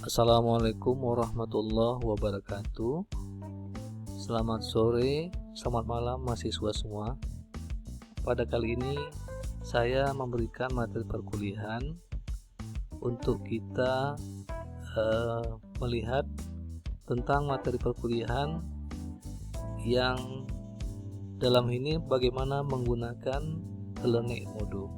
Assalamualaikum warahmatullahi wabarakatuh. Selamat sore, selamat malam mahasiswa semua. Pada kali ini saya memberikan materi perkuliahan untuk kita melihat tentang materi perkuliahan yang dalam ini bagaimana menggunakan e-learning Edmodo.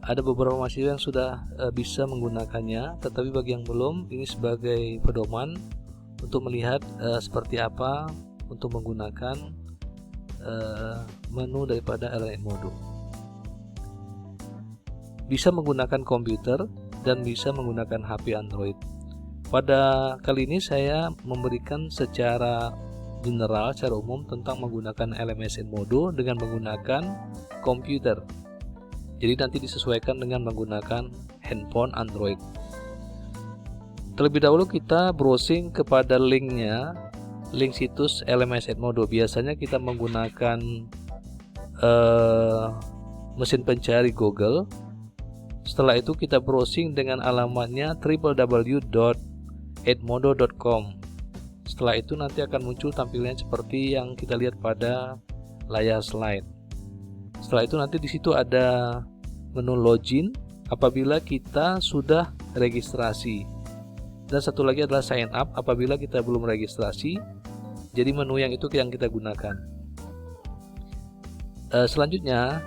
Ada beberapa mahasiswa yang sudah bisa menggunakannya, tetapi bagi yang belum, ini sebagai pedoman untuk melihat seperti apa untuk menggunakan menu daripada e-learning Edmodo. Bisa menggunakan komputer dan bisa menggunakan HP Android. Pada kali ini saya memberikan secara general, secara umum tentang menggunakan LMS Edmodo dengan menggunakan komputer. Jadi nanti disesuaikan dengan menggunakan handphone Android. Terlebih dahulu kita browsing kepada linknya, link situs LMS Edmodo. Biasanya kita menggunakan mesin pencari Google. Setelah itu kita browsing dengan alamatnya www.edmodo.com. Setelah itu nanti akan muncul tampilannya seperti yang kita lihat pada layar slide. Setelah itu nanti di situ ada menu login apabila kita sudah registrasi. Dan satu lagi adalah sign up apabila kita belum registrasi. Jadi menu yang itu yang kita gunakan. Selanjutnya,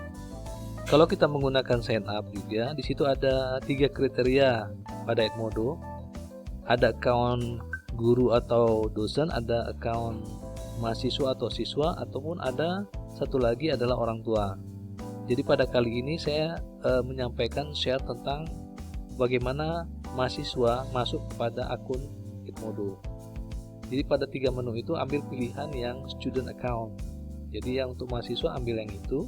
kalau kita menggunakan sign up juga, di situ ada 3 kriteria pada Edmodo. Ada account guru atau dosen, ada account mahasiswa atau siswa, ataupun ada satu lagi adalah orang tua. Jadi pada kali ini saya menyampaikan share tentang bagaimana mahasiswa masuk kepada akun Edmodo. Jadi pada 3 menu itu ambil pilihan yang student account. Jadi yang untuk mahasiswa ambil yang itu.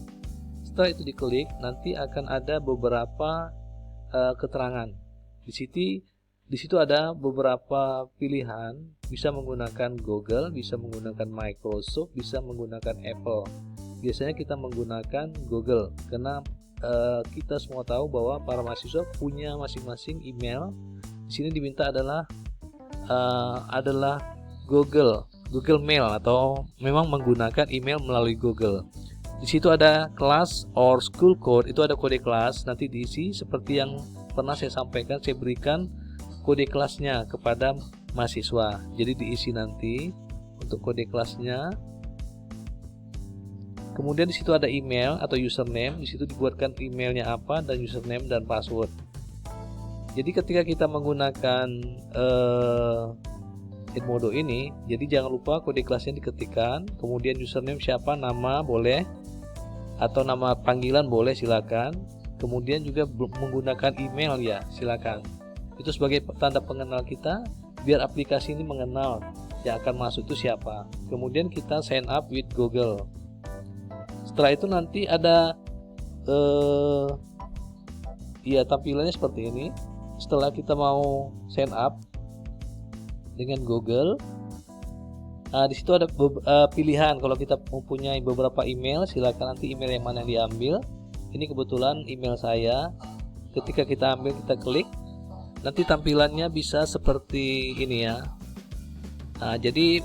Setelah itu diklik, nanti akan ada beberapa keterangan. Di situ ada beberapa pilihan, bisa menggunakan Google, bisa menggunakan Microsoft, bisa menggunakan Apple. Biasanya kita menggunakan Google karena kita semua tahu bahwa para mahasiswa punya masing-masing email. Di sini diminta adalah Google Mail atau memang menggunakan email melalui Google. Di situ ada kelas or school code, itu ada kode kelas, nanti diisi seperti yang pernah saya sampaikan, saya berikan kode kelasnya kepada mahasiswa. Jadi diisi nanti untuk kode kelasnya. Kemudian di situ ada email atau username, di situ dibuatkan emailnya apa dan username dan password. Jadi ketika kita menggunakan Edmodo ini, jadi jangan lupa kode kelasnya diketikkan, kemudian username siapa, nama boleh atau nama panggilan boleh, silakan. Kemudian juga menggunakan email ya, silakan. Itu sebagai tanda pengenal kita, biar aplikasi ini mengenal yang akan masuk itu siapa. Kemudian kita sign up with Google. Setelah itu nanti ada tampilannya seperti ini. Setelah kita mau sign up dengan Google, di situ ada pilihan. Kalau kita mempunyai beberapa email, silakan nanti email yang mana yang diambil. Ini kebetulan email saya. Ketika kita ambil, kita klik, nanti tampilannya bisa seperti ini ya. Jadi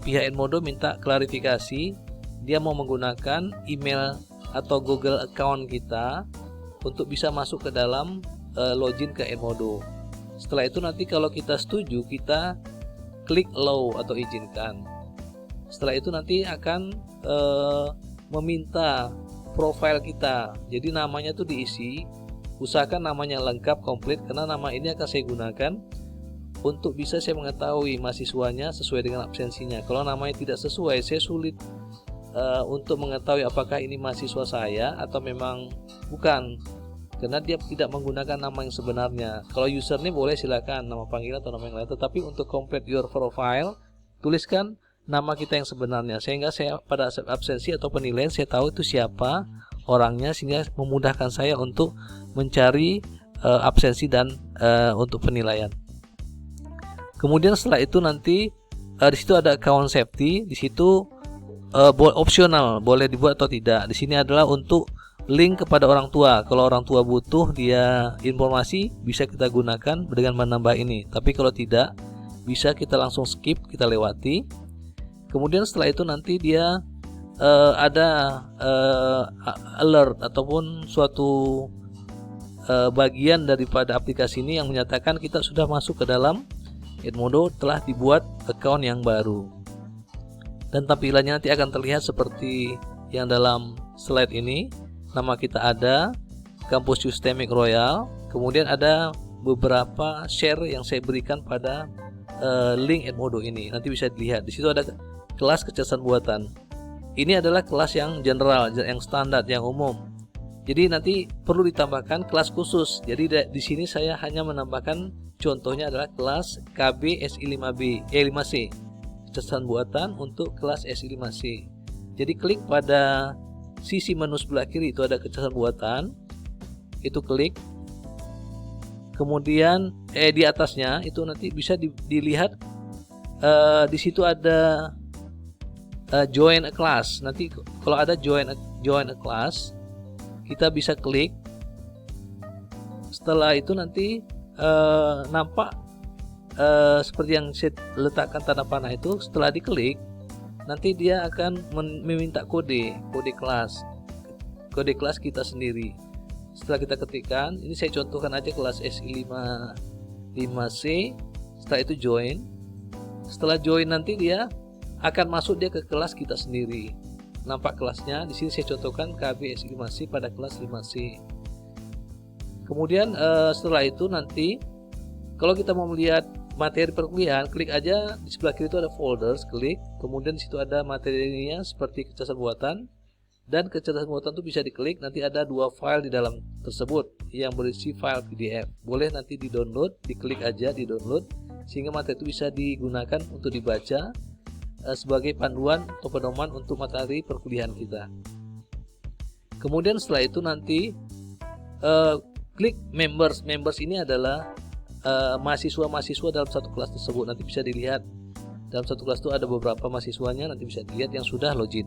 pihak Edmodo minta klarifikasi. Dia mau menggunakan email atau Google account kita untuk bisa masuk ke dalam login ke Edmodo. Setelah itu nanti kalau kita setuju, kita klik allow atau izinkan. Setelah itu nanti akan meminta profile kita. Jadi namanya tuh diisi. Usahakan namanya lengkap, komplit, karena nama ini akan saya gunakan untuk bisa saya mengetahui mahasiswanya sesuai dengan absensinya. Kalau namanya tidak sesuai, saya sulit untuk mengetahui apakah ini mahasiswa saya atau memang bukan, karena dia tidak menggunakan nama yang sebenarnya. Kalau username boleh silakan nama panggilan atau nama yang lain, tetapi untuk complete your profile tuliskan nama kita yang sebenarnya, sehingga saya pada absensi atau penilaian saya tahu itu siapa orangnya, sehingga memudahkan saya untuk mencari absensi dan untuk penilaian. Kemudian setelah itu nanti di situ ada account safety, di situ opsional boleh dibuat atau tidak. Di sini adalah untuk link kepada orang tua. Kalau orang tua butuh dia informasi, bisa kita gunakan dengan menambah ini. Tapi kalau tidak, bisa kita langsung skip, kita lewati. Kemudian setelah itu nanti dia ada alert ataupun suatu bagian daripada aplikasi ini yang menyatakan kita sudah masuk ke dalam Edmodo, telah dibuat account yang baru. Dan tampilannya nanti akan terlihat seperti yang dalam slide ini. Nama kita ada, Kampus Systemic Royal, kemudian ada beberapa share yang saya berikan pada link Edmodo ini. Nanti bisa dilihat. Di situ ada kelas kecerdasan buatan. Ini adalah kelas yang general, yang standar, yang umum. Jadi nanti perlu ditambahkan kelas khusus. Jadi di sini saya hanya menambahkan contohnya adalah kelas KB SI5B, 5C, kecerdasan buatan untuk kelas SI5C. Jadi klik pada sisi menu sebelah kiri, itu ada kecerdasan buatan. Itu klik. Kemudian di atasnya itu nanti bisa dilihat di situ ada join a class. Nanti kalau ada join a class, kita bisa klik. Setelah itu nanti nampak seperti yang saya letakkan tanda panah itu. Setelah diklik, nanti dia akan meminta kode kelas kita sendiri. Setelah kita ketikkan, ini saya contohkan aja kelas SI5C. Setelah itu join. Setelah join nanti dia akan masuk dia ke kelas kita sendiri. Nampak kelasnya di sini saya contohkan KB SI5C pada kelas 5C. Kemudian setelah itu nanti kalau kita mau melihat materi perkuliahan, klik aja di sebelah kiri itu ada folders, klik. Kemudian di situ ada materinya seperti kecerdasan buatan, dan kecerdasan buatan itu bisa diklik. Nanti ada 2 file di dalam tersebut yang berisi file PDF. Boleh nanti di-download, diklik aja di download sehingga materi itu bisa digunakan untuk dibaca sebagai panduan atau pedoman untuk materi perkuliahan kita. Kemudian setelah itu nanti klik members. Members ini adalah mahasiswa-mahasiswa dalam satu kelas tersebut. Nanti bisa dilihat dalam satu kelas itu ada beberapa mahasiswanya, nanti bisa dilihat yang sudah login.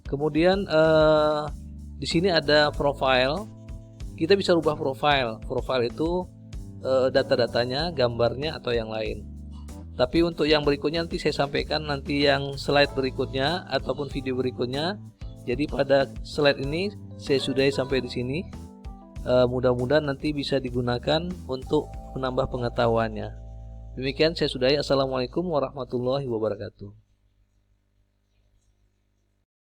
Kemudian di sini ada profile. Kita bisa rubah profile. Profile itu data-datanya, gambarnya atau yang lain. Tapi untuk yang berikutnya nanti saya sampaikan nanti yang slide berikutnya ataupun video berikutnya. Jadi pada slide ini saya sudahi sampai di sini. Mudah-mudahan nanti bisa digunakan untuk menambah pengetahuannya. Demikian saya sudahi. Assalamualaikum warahmatullahi wabarakatuh.